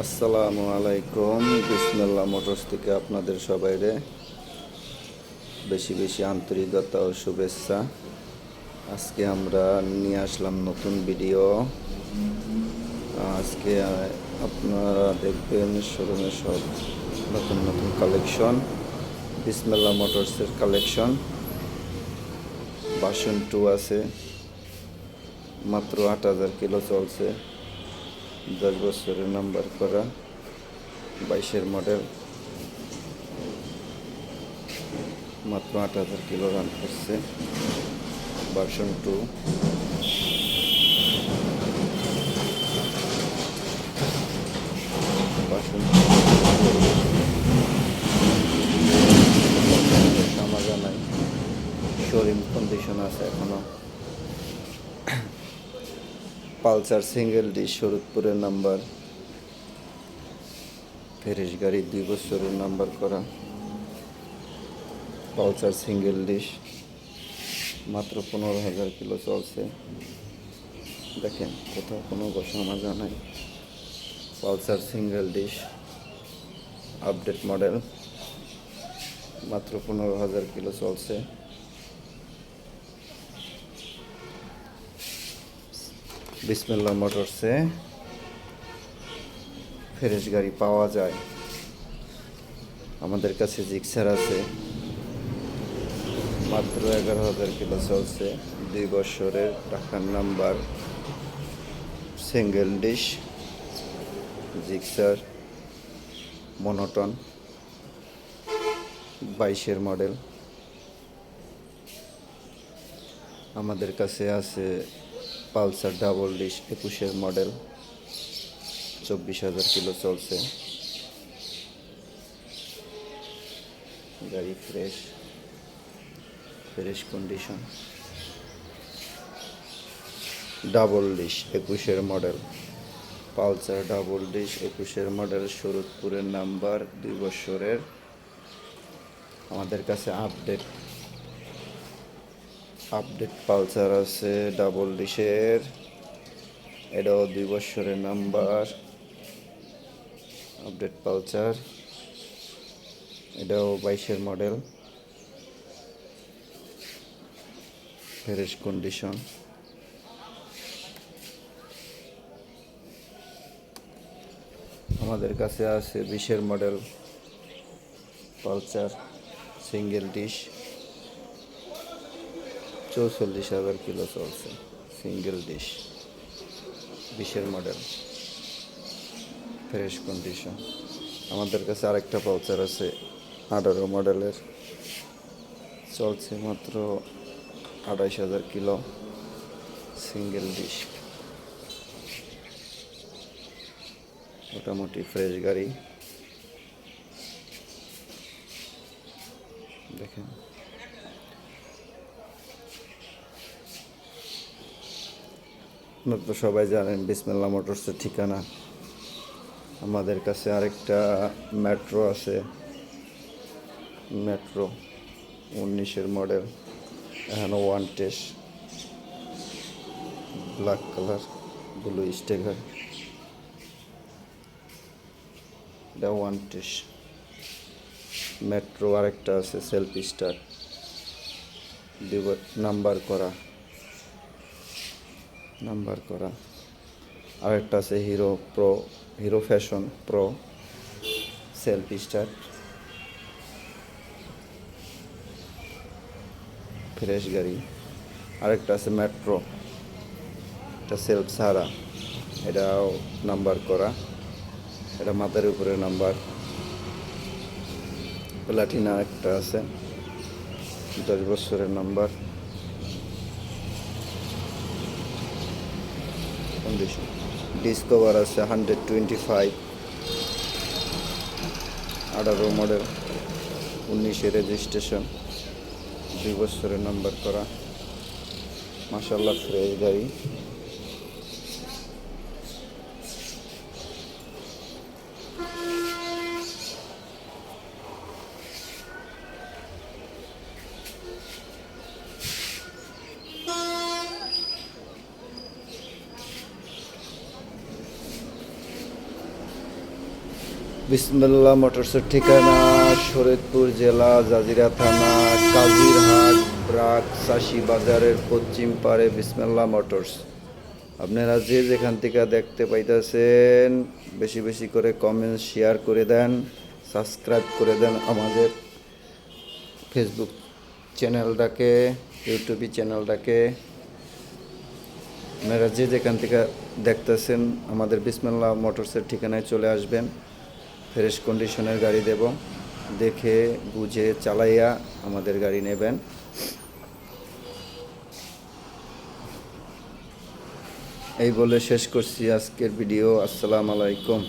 আসসালামু আলাইকুম। বিসমিল্লাহ মোটরস থেকে আপনাদের সবাইরে বেশি বেশি আন্তরিকতা ও শুভেচ্ছা। আজকে আমরা নিয়ে আসলাম নতুন ভিডিও। আজকে আপনারা দেখবেন শোরুমের সব নতুন নতুন কালেকশন, বিসমিল্লাহ মোটরসের কালেকশন। ভার্সন 2 আছে, মাত্র ৮,০০০ কিলো চলছে, 10 বছরের নাম্বার করা, 22-এর মডেল, মাত্র ৮,০০০ কিলো রান করছে। ভার্সন 2 ভার্সন সামাজা নাই, শোরুম কন্ডিশন আছে এখনো। পালসার সিঙ্গেল ডিশ, শরৎপুরের নাম্বার, ফ্রেশ গাড়ি, 2 বছরের নাম্বার করা। পালসার সিঙ্গেল ডিশ মাত্র 15,০০০ কিলো চলছে। দেখেন কোথাও কোনো ঘষা মাজা নাই। Pulsar single dish update model, মাত্র 15,০০০ কিলো চলছে। বিসমিল্লাহ মোটরসে ফ্রেশ গাড়ি পাওয়া যায়। আমাদের কাছে জিক্সার আছে, মাত্র 11,০০০ কিলো চলছে, 2 বছরের, টাকার number, single disc Gixxer monotone, 22-এর মডেল। আমাদের কাছে আছে পালসার ডাবল ডিশ 21-এর মডেল, 24,০০০ কিলো চলছে। গাড়ি ফ্রেশ কন্ডিশন। ডাবল ডিশ 21-এর মডেল, পালসার ডাবল ডিশ 21-এর মডেল, শরৎপুরের নাম্বার, 2 বছরের। আমাদের কাছে আপডেট পালসার আছে ডাবল ডিশের, এটাও 2 বছরের নাম্বার। আপডেট পালসার, এটাও 22-এর মডেল, ফ্রেশ কন্ডিশন। আমাদের কাছে আছে 20-এর মডেল পালসার সিঙ্গেল ডিশ, 44,০০০ কিলো চলছে, সিঙ্গেল ডিশ, 20-এর মডেল, ফ্রেশ কন্ডিশন। আমাদের কাছে আরেকটা পালসার আছে 18 মডেলের, চলছে মাত্র 28,০০০ কিলো, সিঙ্গেল ডিশ, মোটামুটি ফ্রেশ গাড়ি। দেখেন আপনারা তো সবাই জানেন বিসমিল্লাহ মোটরসের ঠিকানা। আমাদের কাছে আরেকটা মেট্রো আছে, মেট্রো 19-এর মডেল, এখনও 1 test, black colour, blue sticker, এটা 1 টেস্ট। মেট্রো আরেকটা আছে সেলফ স্টার্ট, নাম্বার করা। আরেকটা আছে hero fashion pro, self start, fresh গাড়ি। আরেকটা আছে মেট্রো, এটা সেলফ ছাড়া, এটাও নাম্বার করা, এটা মাথার উপরে নাম্বার। প্লাটিনা একটা আছে, 10 বছরের নাম্বার, কন্ডিশন। ডিসকভার আছে 125, 18 মডেল, 19-এ রেজিস্ট্রেশন, 2 বছরের নাম্বার করা, মাশাআল্লাহ ফ্রেশ গাড়ি। বিসমিল্লাহ মোটরসের ঠিকানা শরীয়তপুর জেলা জাজিরা থানা কাজিরহাট ব্রাক চাষি বাজারের পশ্চিম পাড়ে বিসমিল্লাহ মোটরস। আপনারা যে যেখান থেকে দেখতে পাইতেছেন বেশি বেশি করে কমেন্ট শেয়ার করে দেন, সাবস্ক্রাইব করে দেন আমাদের ফেসবুক চ্যানেলটাকে, ইউটিউব চ্যানেলটাকে। আপনারা যে যেখান থেকে দেখতেছেন আমাদের বিসমিল্লাহ মোটরসের ঠিকানায় চলে আসবেন। ফ্রেশ কন্ডিশনের গাড়ি দেব, দেখে বুঝে চালাইয়া আমাদের গাড়ি নেবেন। এই বলে শেষ করছি আজকের ভিডিও। আসসালামু আলাইকুম।